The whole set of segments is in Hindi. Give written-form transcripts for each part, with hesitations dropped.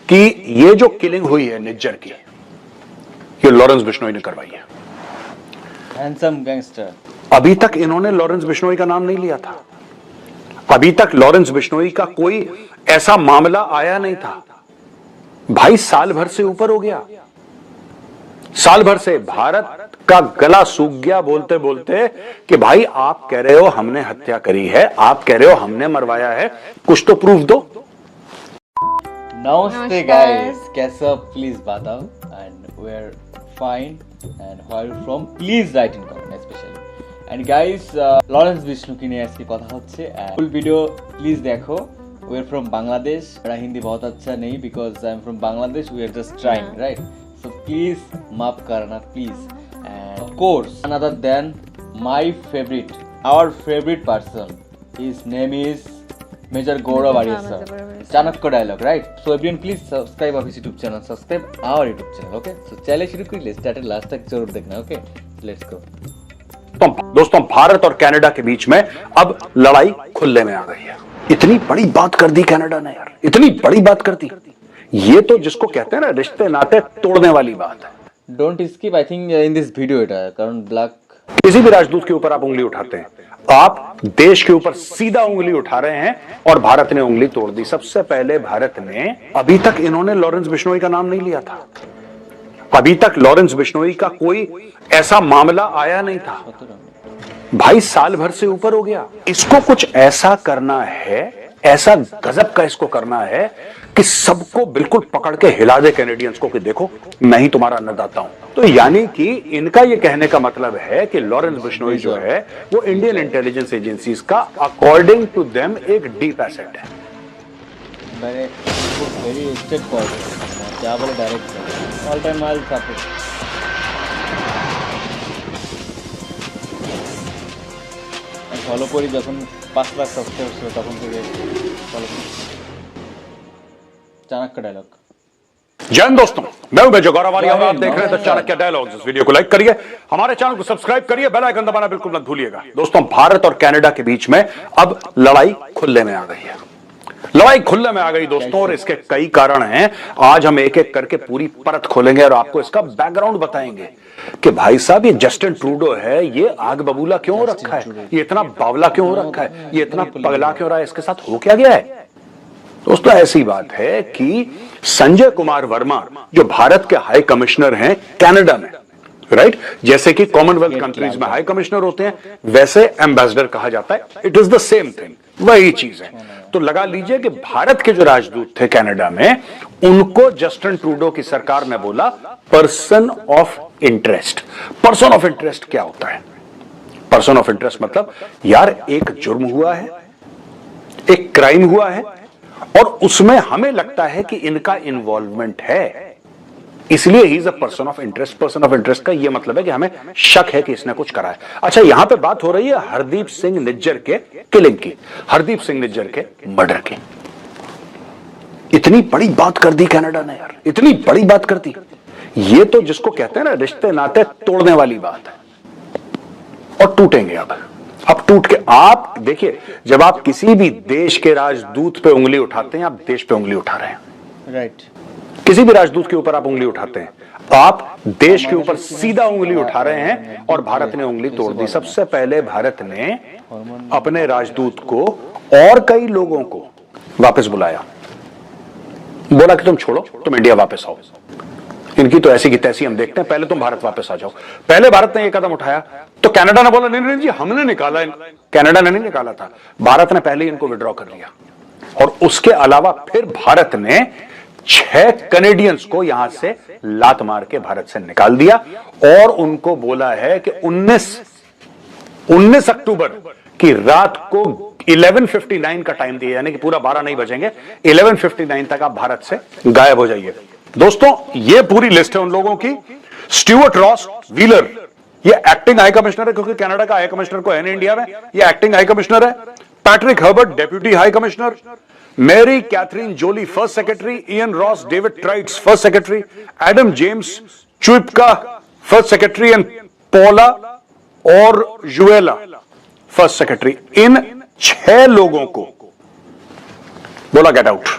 कि ये जो किलिंग हुई है निज्जर की, ये लॉरेंस बिश्नोई ने करवाई है। Handsome gangster. अभी तक इन्होंने लॉरेंस बिश्नोई का नाम नहीं लिया था। अभी तक लॉरेंस बिश्नोई का कोई ऐसा मामला आया नहीं था। भाई साल भर से ऊपर हो गया। साल भर से भारत का गला सूख गया बोलते बोलते कि भाई आप कह रहे हो हमने हत्या करी है, आप कह रहे हो हमने मरवाया है, कुछ तो प्रूफ दो। नमस्ते गाइस, कैसे हो प्लीज बताओ and we are fine and where you from please write in comment specially and guys Lawrence Bishnoi की নিয়ে আজকে কথা হচ্ছে ফুল ভিডিও প্লিজ দেখো। We are from Bangladesh. मेरा हिंदी बहुत अच्छा नहीं because I am from Bangladesh. We are just trying right, so please माफ करना please. And of course another then my favourite, our favourite person, his name is major Gaurav Arya sir, Chanakya dialogue right. So everyone please subscribe our YouTube channel, subscribe our YouTube channel. Okay, so चलिए शुरू करिए, स्टार्ट लास्ट तक जरूर देखना। Okay, let's go. तो दोस्तों, भारत और कनाडा के बीच में अब लड़ाई खुले में आ गई है। इतनी बड़ी बात कर दी कनाडा ने यार, इतनी बड़ी बात कर दी। ये तो जिसको कहते हैं ना रिश्ते नाते तोड़ने वाली बात है। Don't skip I think in this video it कारण ब्लैक। किसी भी राजदूत के ऊपर आप उंगली उठाते हैं, आप देश के ऊपर सीधा उंगली उठा रहे हैं और भारत ने उंगली तोड़ दी। सबसे पहले भारत ने, अभी तक इन्होंने लॉरेंस बिश्नोई का नाम नहीं लिया था। अभी तक लॉरेंस बिश्नोई का कोई ऐसा मामला आया नहीं था। भाई साल भर से ऊपर हो गया। इसको कुछ ऐसा करना है, ऐसा गजब का इसको करना है कि सबको बिल्कुल पकड़ के हिला दे कैनेडियंस को कि देखो मैं ही तुम्हारा अन्नदाता हूं। तो यानी कि इनका यह कहने का मतलब है कि लॉरेंस बिश्नोई जो है वो इंडियन इंटेलिजेंस एजेंसीज का अकॉर्डिंग टू देम एक डीप एसेट है। वेरी स्ट्रेट फॉरवर्ड, क्या बोले direct all time mile support. Follow करी যখন 5 लाख সাবস্ক্রাইবার ছিল তখন থেকে फॉलो करी। चाणक्य डायलॉग। जय हिंद दोस्तों, मैं हूं मेजर गौरव आर्य और आप देख रहे हैं चाणक्य डायलॉग्स। इस वीडियो को लाइक करिए, हमारे चैनल को सब्सक्राइब करिए, बेल आइकन दबाना बिल्कुल मत भूलिएगा। दोस्तों, भारत और कनाडा के बीच में अब लड़ाई खुले में आ गई है। लड़ाई खुले में आ गई दोस्तों, और इसके कई कारण हैं। आज हम एक एक करके पूरी परत खोलेंगे और आपको इसका बैकग्राउंड बताएंगे कि भाई साहब ये जस्टिन ट्रूडो है, ये आग बबूला क्यों हो रखा है, ये इतना बावला क्यों हो रखा है, ये इतना पगला क्यों रहा है, इसके साथ हो क्या गया है। दोस्तों, ऐसी बात है कि संजय कुमार वर्मा जो भारत के हाई कमिश्नर हैं कनाडा में, राइट, जैसे कि कॉमनवेल्थ कंट्रीज में हाई कमिश्नर होते हैं, वैसे एम्बेसडर कहा जाता है। It is the same thing, वही चीज है। तो लगा लीजिए कि भारत के जो राजदूत थे कनाडा में, उनको जस्टिन ट्रूडो की सरकार ने बोला person of interest. Person of interest क्या होता है? पर्सन ऑफ इंटरेस्ट मतलब यार एक जुर्म हुआ है, एक क्राइम हुआ है और उसमें हमें लगता है कि इनका इन्वॉल्वमेंट है, इसलिए ही is a person of interest. Person of interest का यह मतलब है कि हमें शक है कि इसने कुछ करा है। अच्छा, यहां पे बात हो रही है हरदीप सिंह निज्जर के किलिंग की, हरदीप सिंह निज्जर के मर्डर की। इतनी बड़ी बात कर दी कनाडा ने यार, इतनी बड़ी बात कर दी। ये तो जिसको कहते हैं ना रिश्ते नाते तोड़ने वाली बात है। और टूटेंगे अब टूट के। आप देखिए, जब आप किसी भी देश के राजदूत पे उंगली उठाते हैं, आप देश पे उंगली उठा रहे हैं, राइट। किसी भी राजदूत के ऊपर आप उंगली उठाते हैं, आप देश के ऊपर सीधा उंगली उठा रहे हैं और भारत ने उंगली तोड़ दी। सबसे पहले भारत ने अपने राजदूत को और कई लोगों को वापस बुलाया, बोला कि तुम छोड़ो, तुम इंडिया वापस आओ, इनकी तो ऐसी की तैसी हम देखते हैं, पहले तुम भारत वापस आ जाओ। पहले भारत ने यह कदम उठाया तो कनाडा ने बोला नहीं नहीं जी हमने निकाला, कनाडा ने नहीं निकाला था, भारत ने पहले इनको विड्रॉ कर लिया। और उसके अलावा फिर भारत ने 6 कनेडियंस को यहां से लात मार के भारत से निकाल दिया और उनको बोला है कि 19 अक्टूबर की रात को 11:59 का टाइम दिया, यानी कि पूरा 12 नहीं बजेंगे, 11:59 तक आप भारत से गायब हो जाइए। दोस्तों, ये पूरी लिस्ट है उन लोगों की। स्टुअर्ट रॉस व्हीलर, ये एक्टिंग हाई कमिश्नर है, क्योंकि कनाडा का हाई कमिश्नर को है नहीं इंडिया में, ये एक्टिंग हाई कमिश्नर है। Patrick Herbert deputy high commissioner, Mary Catherine Jolly first secretary, Ian Ross David Trites first secretary, Adam James Chuipka first secretary and Paola Orjuela first secretary. इन 6 लोगों को बोला गेट आउट।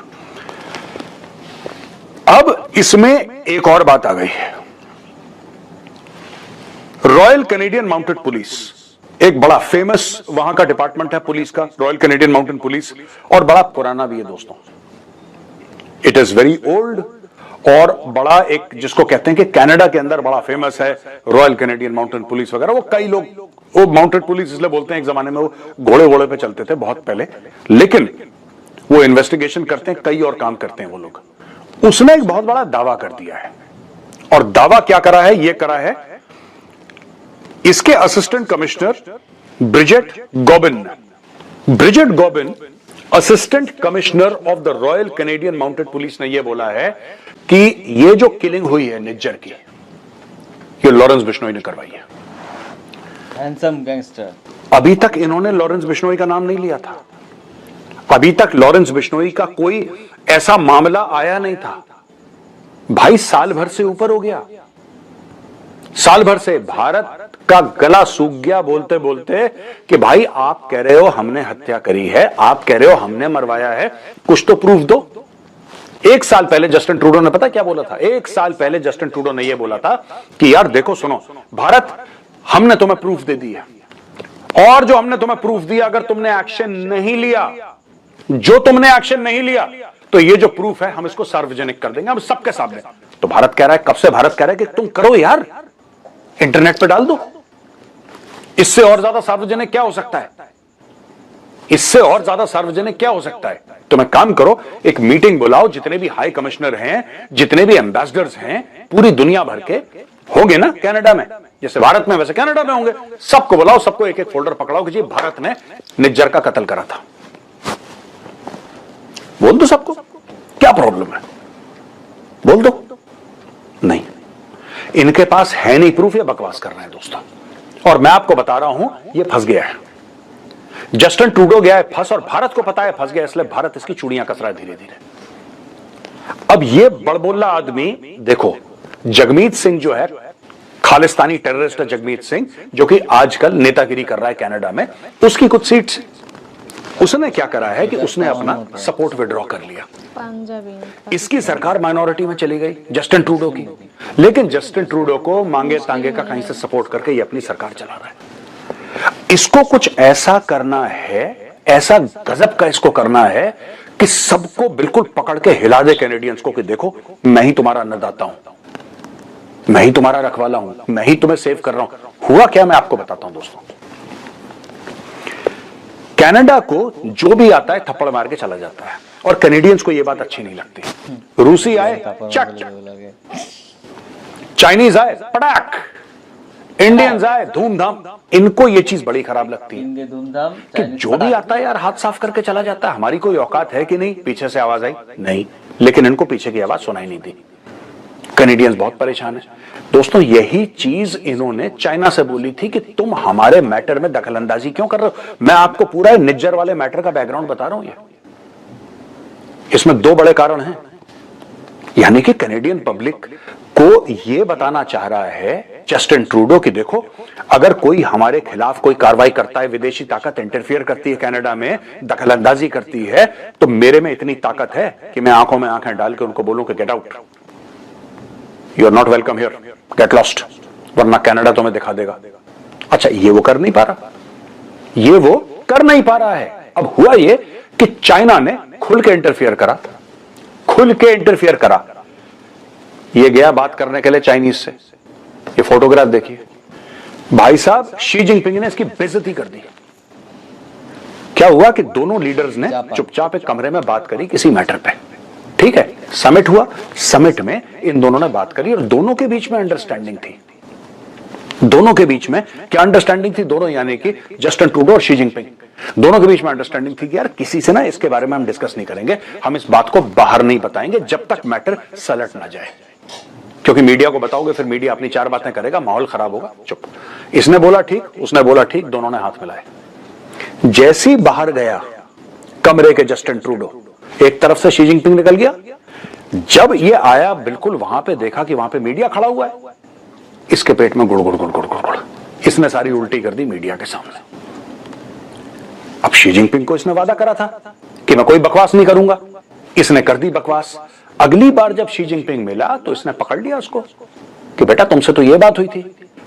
अब इसमें एक और बात आ गई है। रॉयल कैनेडियन माउंटेड पुलिस एक बड़ा फेमस वहां का डिपार्टमेंट है पुलिस का, रॉयल कैनेडियन माउंटेन पुलिस, और बड़ा पुराना भी है दोस्तों। इट इज वेरी ओल्ड और बड़ा एक जिसको कहते हैं कि कनाडा के अंदर बड़ा फेमस है रॉयल कैनेडियन माउंटेन पुलिस वगैरह। वो कई लोग वो माउंटेन पुलिस इसलिए बोलते हैं, एक जमाने में वो घोड़े घोड़े पे चलते थे बहुत पहले, लेकिन वो इन्वेस्टिगेशन करते हैं, कई और काम करते हैं वो लोग। उसने एक बहुत बड़ा दावा कर दिया है, और दावा क्या करा है, ये करा है इसके assistant commissioner Bridget Gobin assistant commissioner of the Royal Canadian Mounted Police ने यह बोला है कि ये जो किलिंग हुई है निज्जर की, ये लॉरेंस बिश्नोई ने करवाई है। Handsome gangster. अभी तक इन्होंने लॉरेंस बिश्नोई का नाम नहीं लिया था, अभी तक लॉरेंस बिश्नोई का कोई ऐसा मामला आया नहीं था। भाई साल भर से ऊपर हो गया, साल भर से भारत का गला सूख गया बोलते बोलते कि भाई आप कह रहे हो हमने हत्या करी है, आप कह रहे हो हमने मरवाया है, कुछ तो प्रूफ दो। एक साल पहले जस्टिन ट्रूडो ने पता क्या बोला था, एक साल पहले जस्टिन ट्रूडो ने यह बोला था कि यार देखो सुनो भारत, हमने तुम्हें प्रूफ दे दिया, और जो हमने तुम्हें प्रूफ दिया अगर तुमने एक्शन नहीं लिया, जो तुमने एक्शन नहीं लिया, तो ये जो प्रूफ है हम इसको सार्वजनिक कर देंगे, हम सबके सामने। तो भारत कह रहा है, कब से भारत कह रहा है कि तुम करो यार, इंटरनेट पे डाल दो। इससे और ज्यादा सार्वजनिक क्या हो सकता है, इससे और ज्यादा सार्वजनिक क्या हो सकता है। तुम एक काम करो, एक मीटिंग बुलाओ, जितने भी हाई कमिश्नर हैं, जितने भी एम्बेसडर्स हैं, पूरी दुनिया भर के होंगे ना कनाडा में, जैसे भारत में वैसे कनाडा में होंगे, सबको बुलाओ, सबको एक एक फोल्डर पकड़ाओ कि जी भारत ने निज्जर का कत्ल करा था। बोल दो सबको, क्या प्रॉब्लम है, बोल दो। नहीं, इनके पास है नहीं प्रूफ, ये बकवास कर रहे हैं दोस्तों। और मैं आपको बता रहा हूं ये फंस गया है, जस्टिन ट्रूडो गया है फंस, और भारत को पता है फंस गया, इसलिए भारत इसकी चूड़ियां कस रहा है धीरे धीरे। अब ये बड़बोला आदमी देखो, जगमीत सिंह जो है खालिस्तानी टेररिस्ट है, जगमीत सिंह जो कि आजकल नेतागिरी कर रहा है कनाडा में, उसकी कुछ सीट्स उसने क्या करा है कि उसने अपना सपोर्ट विड्रॉ कर लिया। इसकी सरकार माइनॉरिटी में चली गई जस्टिन ट्रूडो की, लेकिन जस्टिन ट्रूडो को मांगे तांगे का कहीं से सपोर्ट करके ये अपनी सरकार चला रहा है। इसको कुछ ऐसा करना है, ऐसा गजब का इसको करना है कि सबको बिल्कुल पकड़ के हिला दे कैनेडियंस को कि देखो मैं ही तुम्हारा अन्नदाता हूं, मैं ही तुम्हारा रखवाला हूं, मैं ही तुम्हें सेव कर रहा हूं। हुआ क्या मैं आपको बताता हूं दोस्तों। कनाडा को जो भी आता है थप्पड़ मार के चला जाता है, और कैनेडियंस को यह बात अच्छी नहीं लगती। रूसी आए चक, चाइनीज आए पटाक, इंडियंस आए धूमधाम, इनको ये चीज बड़ी खराब लगती है कि जो भी आता है यार हाथ साफ करके चला जाता है। हमारी कोई औकात है कि नहीं, पीछे से आवाज आई नहीं, लेकिन इनको पीछे की आवाज सुनाई नहीं दी। कैनेडियंस बहुत परेशान है दोस्तों। यही चीज इन्होंने चाइना से बोली थी कि तुम हमारे मैटर में दखलंदाजी क्यों कर रहे हो। मैं आपको पूरा निज्जर वाले मैटर का बैकग्राउंड बता रहा हूं। इसमें दो बड़े कारण हैं, यानी कि कैनेडियन पब्लिक को यह बताना चाह रहा है जस्टिन ट्रूडो कि देखो अगर कोई हमारे खिलाफ कोई कार्रवाई करता है, विदेशी ताकत इंटरफियर करती है कनाडा में, दखलंदाजी करती है, तो मेरे में इतनी ताकत है कि मैं आंखों में आंखें डाल के उनको बोलूं कि get out, you are not welcome here, get lost, वरना कनाडा तुम्हें दिखा देगा। अच्छा, ये वो कर नहीं पा रहा, ये वो कर नहीं पा रहा है। अब हुआ ये कि चाइना ने खुल के इंटरफियर करा, खुल के इंटरफियर करा। ये गया बात करने के लिए चाइनीज से, ये फोटोग्राफ देखिए भाई साहब, शी जिनपिंग ने इसकी बेइज्जती कर दी। क्या हुआ कि दोनों लीडर्स ने चुपचाप एक कमरे में बात करी किसी मैटर पे, ठीक है, समिट हुआ, समिट में इन दोनों ने बात करी और दोनों के बीच में अंडरस्टैंडिंग थी। दोनों के बीच में क्या अंडरस्टैंडिंग थी, दोनों यानी कि जस्टिन ट्रूडो और शी जिनपिंग, दोनों के बीच में अंडरस्टैंडिंग थी कि यार किसी से ना इसके बारे में हम डिस्कस नहीं करेंगे, हम इस बात को बाहर नहीं बताएंगे जब तक मैटर सलट ना जाए, क्योंकि मीडिया को बताओगे फिर मीडिया अपनी चार बातें करेगा, माहौल खराब होगा। चुप। इसने बोला ठीक, उसने बोला ठीक, दोनों ने हाथ मिलाए। जैसी बाहर गया कमरे के जस्टिन ट्रूडो, एक तरफ से शी जिनपिंग निकल गया, जब ये आया बिल्कुल वहां पे देखा कि वहां पे मीडिया खड़ा हुआ है, इसके पेट में गुड़ गुड़ गुड़ गुड़ गुड़, इसने सारी उल्टी कर दी मीडिया के सामने। अब शी जिनपिंग को इसने वादा करा था कि मैं कोई बकवास नहीं करूंगा, इसने कर दी बकवास। अगली बार जब शी जिनपिंग मिला तो इसने पकड़ लिया उसको कि बेटा तुमसे तो ये बात हुई थी।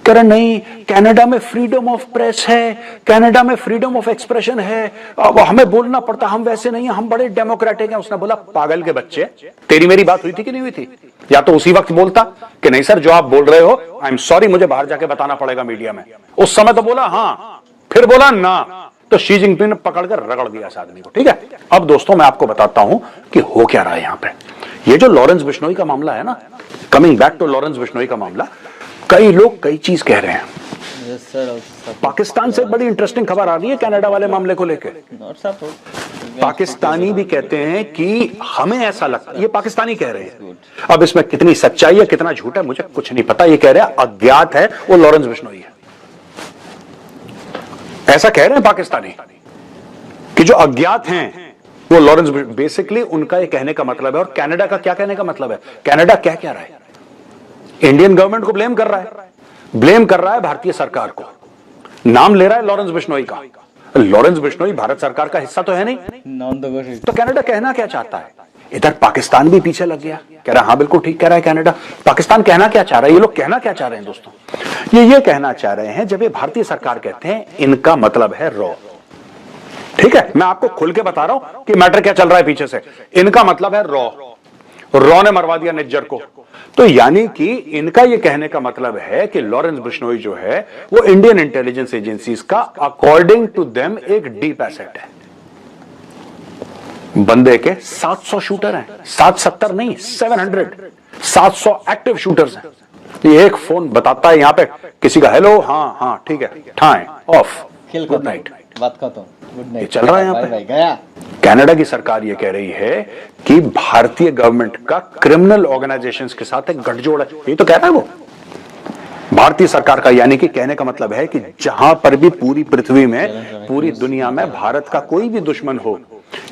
कह रहा नहीं, कनाडा में फ्रीडम ऑफ प्रेस है, कनाडा में फ्रीडम ऑफ एक्सप्रेशन है, अब हमें बोलना पड़ता, हम वैसे नहीं, हम बड़े डेमोक्रेटिक हैं। उसने बोला पागल के बच्चे, तेरी मेरी बात हुई थी कि नहीं हुई थी? या तो उसी वक्त बोलता कि नहीं सर जो आप बोल रहे हो आई एम सॉरी, मुझे बाहर जाके बताना पड़ेगा मीडिया में। उस समय तो बोला हाँ, फिर बोला ना, तो शी जिनपिंग ने पकड़कर रगड़ दिया इस आदमी को। ठीक है, अब दोस्तों मैं आपको बताता हूं कि हो क्या रहा है यहां पे। ये जो लॉरेंस बिश्नोई का मामला है ना, coming back to Lawrence Bishnoi का मामला, कई लोग कई चीज कह रहे हैं। पाकिस्तान से बड़ी इंटरेस्टिंग खबर आ रही है कनाडा वाले मामले को लेकर। पाकिस्तानी भी कहते हैं कि हमें ऐसा लगता है, ये पाकिस्तानी कह रहे हैं। अब इसमें कितनी सच्चाई है कितना झूठ है मुझे कुछ नहीं पता। ये कह रहे हैं अज्ञात है वो लॉरेंस बिश्नोई है, ऐसा कह रहे हैं पाकिस्तानी कि जो अज्ञात हैं वो लॉरेंस। बेसिकली उनका ये कहने का मतलब है, और कनाडा का क्या कहने का मतलब है, कनाडा कह क्या रहा है, इंडियन गवर्नमेंट को ब्लेम कर रहा है, ब्लेम कर रहा है भारतीय सरकार को, नाम ले रहा है लॉरेंस बिश्नोई का। लॉरेंस बिश्नोई भारत सरकार का हिस्सा तो है नहीं, तो कनाडा कहना क्या चाहता है? इधर पाकिस्तान भी पीछे लग गया, कह रहा हाँ बिल्कुल ठीक कह रहा है कनाडा। पाकिस्तान कहना क्या चाह रहा है? ये लोग कहना क्या चाह रहे हैं दोस्तों? ये कहना चाह रहे हैं, जब ये भारतीय सरकार कहते हैं इनका मतलब है रॉ। ठीक है, मैं आपको खुल के बता रहा हूं कि मैटर क्या चल रहा है पीछे से। इनका मतलब है रॉ, रॉ ने मरवा दिया निज्जर को। तो यानी कि इनका यह कहने का मतलब है कि लॉरेंस बिश्नोई जो है वो इंडियन इंटेलिजेंस एजेंसीज का अकॉर्डिंग टू देम एक डीप एसेट है। बंदे के 700 शूटर हैं, 770 नहीं 700, 700 एक्टिव शूटर्स हैं। ये एक फोन बताता है यहां पे किसी का, हेलो हाँ हाँ ठीक है, ठाए ऑफ, गुड नाइट, बात खत्म, गुड नाइट, ये चल रहा है यहां पे। गया। कनाडा की सरकार ये कह रही है कि भारतीय गवर्नमेंट का क्रिमिनल ऑर्गेनाइजेशंस के साथ एक गठजोड़ है, ये तो कह रहा है वो भारतीय सरकार का। यानी कि कहने का मतलब है कि जहां पर भी पूरी पृथ्वी में, पूरी दुनिया में भारत का कोई भी दुश्मन हो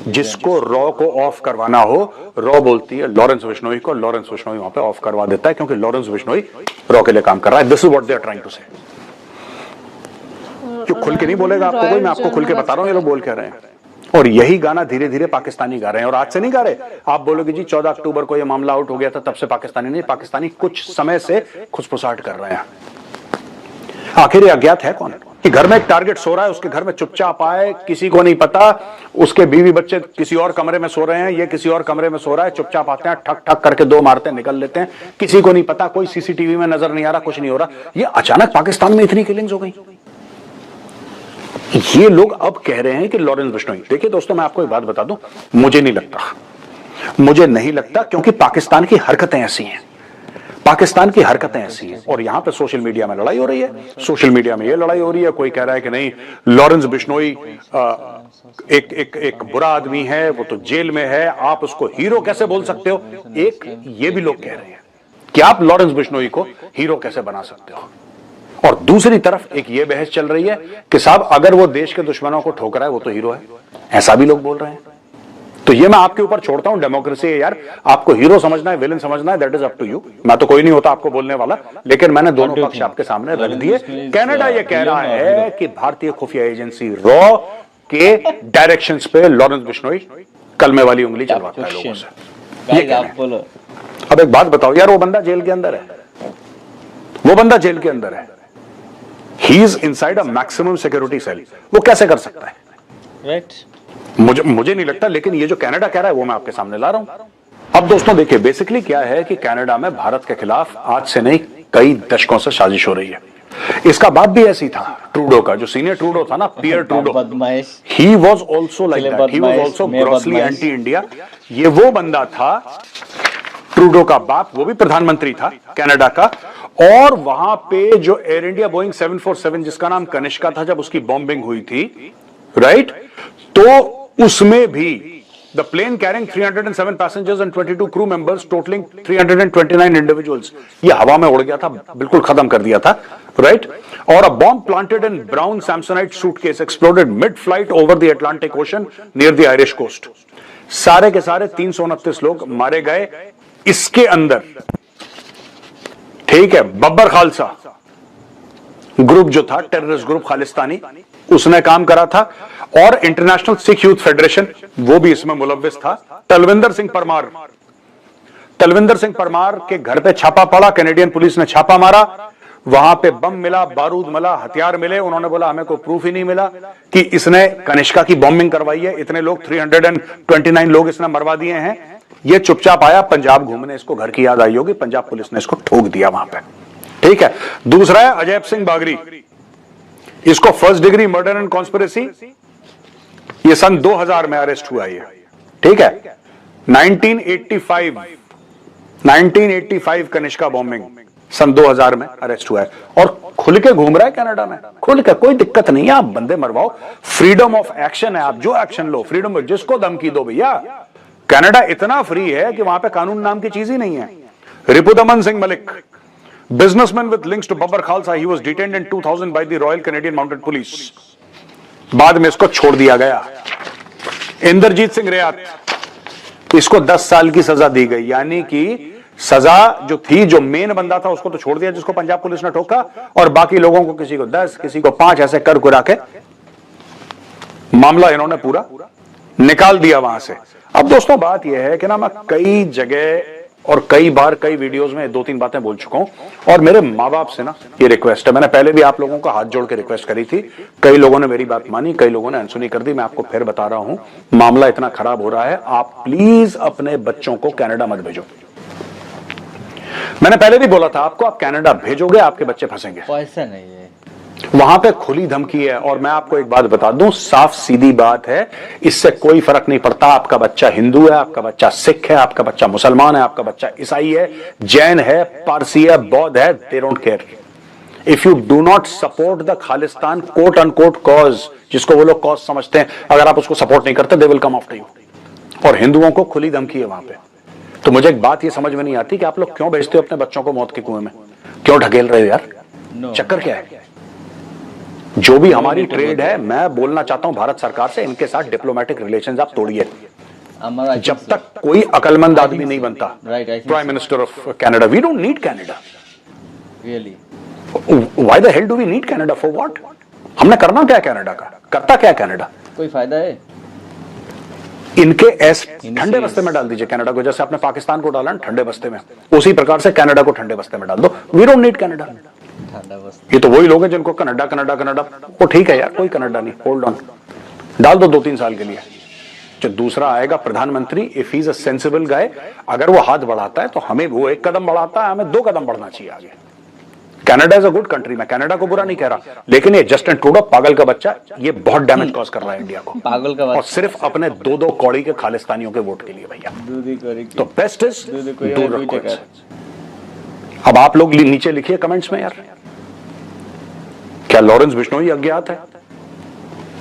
जिसको रॉ को ऑफ करवाना हो, रॉ बोलती है लॉरेंस बिश्नोई को, लॉरेंस बिश्नोई वहां पे ऑफ करवा देता है, क्योंकि लॉरेंस बिश्नोई रॉ के लिए काम कर रहा है। This is what they are trying to say. क्यों खुल के नहीं बोलेगा आपको कोई? मैं आपको खुल के बता रहा हूं ये लोग बोल कह रहे हैं। और यही गाना धीरे धीरे पाकिस्तानी गा रहे हैं, और आज से नहीं गा रहे। आप बोलोगे जी 14 अक्टूबर को ये मामला आउट हो गया था तब से पाकिस्तानी नहीं, पाकिस्तानी कुछ समय से खुसफुसाहट कर रहे हैं। आखिर ये अज्ञात है कौन? कि घर में एक टारगेट सो रहा है, उसके घर में चुपचाप आए, किसी को नहीं पता, उसके बीवी बच्चे किसी और कमरे में सो रहे हैं, ये किसी और कमरे में सो रहा है, चुपचाप आते हैं, ठक ठक करके 2 मारते हैं, निकल लेते हैं, किसी को नहीं पता, कोई सीसीटीवी में नजर नहीं आ रहा, कुछ नहीं हो रहा। ये अचानक पाकिस्तान में इतनी किलिंग्स हो गई। ये लोग अब कह रहे हैं कि लॉरेंस बिश्नोई। देखिए दोस्तों मैं आपको एक बात बता दूं, मुझे नहीं लगता, क्योंकि पाकिस्तान की हरकतें ऐसी हैं, पाकिस्तान की हरकतें ऐसी हैं। और यहां पे सोशल मीडिया में लड़ाई हो रही है, सोशल मीडिया में ये लड़ाई हो रही है, कोई कह रहा है कि नहीं लॉरेंस बिश्नोई एक बुरा आदमी है, वो तो जेल में है, आप उसको हीरो कैसे बोल सकते हो? एक ये भी लोग कह रहे हैं कि आप लॉरेंस बिश्नोई को हीरो कैसे बना सकते हो। और दूसरी तरफ एक ये बहस चल रही है कि साहब अगर वो देश के दुश्मनों को ठोक रहा है वो तो हीरो है, ऐसा भी लोग बोल रहे हैं। तो ये मैं आपके ऊपर छोड़ता हूं, डेमोक्रेसी है यार, आपको हीरो समझना है, विलेन समझना है, that is up to you. मैं तो कोई नहीं होता आपको बोलने वाला, लेकिन मैंने दोनों पक्ष आपके सामने रख दिए। कनाडा ये कह रहा है कि भारतीय खुफिया एजेंसी रॉ के डायरेक्शंस पे लॉरेंस बिश्नोई कलमे वाली उंगली चलवाता है लोगों से। ये आप बोलो। अब एक बात बताओ यार, वो बंदा जेल के अंदर है, वो बंदा जेल के अंदर है, he is inside a maximum security cell, वो कैसे कर सकता है? राइट, मुझे नहीं लगता, लेकिन ये जो कनाडा कह रहा है वो मैं आपके सामने ला रहा हूं। अब दोस्तों देखिए, बेसिकली क्या है कि कनाडा में भारत के खिलाफ आज से नहीं कई दशकों से साजिश हो रही है। इसका बाप भी ऐसी था, ट्रूडो का, जो सीनियर ट्रूडो था ना, Pierre Trudeau, he was also like that, he was also grossly anti India. ये वो बंदा था, ट्रूडो का बाप, वो भी प्रधानमंत्री था कनाडा का। और वहां पे जो एयर इंडिया बोइंग 747 जिसका नाम कनिष्का था, जब उसकी बॉम्बिंग हुई थी, राइट, तो उसमें भी the plane carrying 307 passengers and 22 crew members totalling 329 individuals, ये हवा में उड़ गया था, बिल्कुल खत्म कर दिया था, राइट। और a bomb planted in brown Samsonite suitcase exploded mid flight over the Atlantic Ocean near the Irish coast. सारे के सारे 329 लोग मारे गए। इसके अंदर, ठीक है, बब्बर खालसा ग्रुप जो था, टेररिस्ट ग्रुप खालिस्तानी, उसने काम करा था। और इंटरनेशनल सिख यूथ फेडरेशन वो भी इसमें मुलव्विस था। तलविंदर सिंह परमार तलविंदर सिंह परमार के घर पे छापा पड़ा, कैनेडियन पुलिस ने छापा मारा, वहां पे बम मिला, बारूद मिला, हथियार मिले। उन्होंने बोला हमें कोई प्रूफ ही नहीं मिला कि इसने कनिष्का की बॉम्बिंग करवाई है। इतने लोग 329 लोग इसने मरवा दिए हैं। ये चुपचाप आया पंजाब घूमने, इसको घर की याद आई होगी, पंजाब पुलिस ने इसको ठोक दिया वहां पे। ठीक है। दूसरा है अजय सिंह बागरी, इसको first degree murder and conspiracy, ये सन 2000 में अरेस्ट हुआ है। ठीक है। 1985 कनिष्का बॉम्बिंग, सन 2000 में अरेस्ट हुआ है और खुल के घूम रहा है कनाडा में, खुल के, कोई दिक्कत नहीं है, आप बंदे मरवाओ, फ्रीडम ऑफ एक्शन है, आप जो एक्शन लो, फ्रीडम, जिसको धमकी दो भैया। कनाडा इतना फ्री है कि वहां पे कानून नाम की चीज ही नहीं है। Ripudaman Singh Malik, businessman with links to Babbar Khalsa, he was detained in 2000 by the Royal Canadian Mounted Police, बाद में इसको छोड़ दिया गया। इंद्रजीत सिंह रियात, इसको 10 साल की सजा दी गई, यानी कि सजा जो थी, जो मेन बंदा था उसको तो छोड़ दिया जिसको पंजाब पुलिस ने ठोका, और बाकी लोगों को किसी को 10, किसी को 5 ऐसे कर कुरा के मामला इन्होंने पूरा निकाल दिया वहां से। अब दोस्तों बात यह है कि ना, मैं कई जगह और कई बार कई वीडियोस में 2-3 बातें बोल चुका हूं, और मेरे माँ बाप से ना ये रिक्वेस्ट है, मैंने पहले भी आप लोगों का हाथ जोड़ के रिक्वेस्ट करी थी, कई लोगों ने मेरी बात मानी, कई लोगों ने अनसुनी कर दी। मैं आपको फिर बता रहा हूं, मामला इतना खराब हो रहा है, आप प्लीज अपने बच्चों को कनाडा मत भेजो। मैंने पहले भी बोला था आपको, आप कनाडा भेजोगे आपके बच्चे फंसेंगे। पैसा नहीं है वहां पे खुली धमकी है। और मैं आपको एक बात बता दूं, साफ सीधी बात है, इससे कोई फर्क नहीं पड़ता आपका बच्चा हिंदू है, आपका बच्चा सिख है, आपका बच्चा मुसलमान है, आपका बच्चा ईसाई है, जैन है, पारसी है, बौद्ध है, they don't care. If you do not support the Khalistan quote unquote cause, जिसको वो लोग कॉज समझते हैं, अगर आप उसको सपोर्ट नहीं करते, they will come after you. और हिंदुओं को खुली धमकी है वहां पे। तो मुझे एक बात ये समझ में नहीं आती कि आप लोग क्यों भेजते हो अपने बच्चों को मौत के कुएं में, क्यों ढकेल रहे हो यार? चक्कर क्या है? जो भी हमारी ट्रेड है, मैं बोलना चाहता हूं भारत सरकार से, इनके साथ डिप्लोमेटिक रिलेशंस आप तोड़िए। जब तक कोई अकलमंद आदमी नहीं बनता prime minister of Canada, we don't need Canada. Really, why the hell do we need Canada, for what? हमने करना क्या कनाडा का? करता क्या कनाडा? कोई फायदा है? इनके ऐसे ठंडे बस्ते में डाल दीजिए कनाडा को, जैसे आपने पाकिस्तान को डाला ठंडे बस्ते में, उसी प्रकार से कनाडा को ठंडे बस्ते में डाल दो। We don't need Canada. ये तो वही लोग हैं जिनको कनाडा कनाडा कनाडा, वो ठीक है यार, कोई कनाडा नहीं, होल्ड ऑन, डाल दो 2-3 साल के लिए। जो दूसरा आएगा प्रधानमंत्री, if he is a sensible guy, अगर वो हाथ बढ़ाता है तो हमें, वो 1 कदम बढ़ाता है, हमें 2 कदम बढ़ना चाहिए आगे। Canada is a good country, मैं कनाडा को बुरा नहीं कह रहा, लेकिन ये जस्टिन ट्रूडो पागल का बच्चा, ये बहुत डैमेज कॉज कर रहा है इंडिया को, पागल का बच्चा, और सिर्फ अपने 2-2 कौड़ी के खालिस्तानियों के वोट के लिए भैया। तो बेस्ट इज दूर रखो। अब आप लोग नीचे लिखिए कमेंट्स में यार, क्या लॉरेंस बिश्नोई अज्ञात है?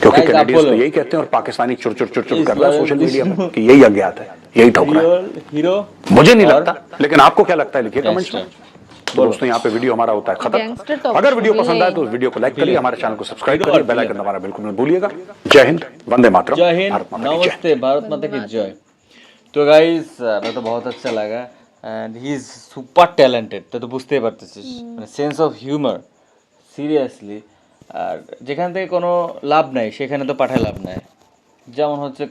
क्योंकि कैनेडियंस तो यही कहते हैं, और पाकिस्तानी चुर चुर चुर चुर कर रहा है सोशल मीडिया में कि यही अज्ञात है, यही ठोक रहा है। हीरो मुझे नहीं लगता, लेकिन आपको क्या लगता है लिखिए कमेंट्स में। तो दोस्तों यहाँ पे वीडियो हमारा होता है खत्म। अगर वीडियो पसंद आए तो वीडियो को लाइक करिए, हमारे चैनल को सब्सक्राइब करिए, बेल आइकन दबाना बिल्कुल मत भूलिएगा। जय हिंद, वंदे मातरम, जय हिंद, नमस्ते, भारत माता की जय। तो गाइस, मैं तो बहुत अच्छा लगा, and he is super talented. तो বুঝতেই পারতেছিস, মানে সেন্স অফ হিউমার, সিরিয়াসলি। আর যেখান থেকে কোনো লাভ নাই সেখানে তো পাঠায় লাভ নাই। যেমন হচ্ছে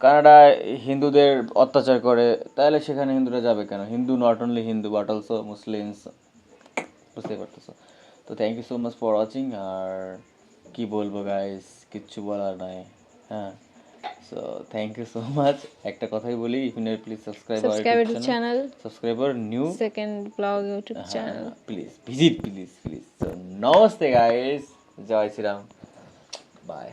কানাডায় হিন্দুদের অত্যাচার করে, তাহলে সেখানে হিন্দুরা যাবে কেন? Hindu not only Hindu but also Muslims, বুঝতে পারতেছো? তো thank you so much for watching. আর কি বলবো গাইস, কিচ্ছু বলার নাই। হ্যাঁ, so thank you so much. একটা কথাই বলি, if you please subscribe our YouTube channel, subscriber new second blog YouTube channel, please visit, please. So নমস্তে গাইস, জয় শ্রীরাম, বাই।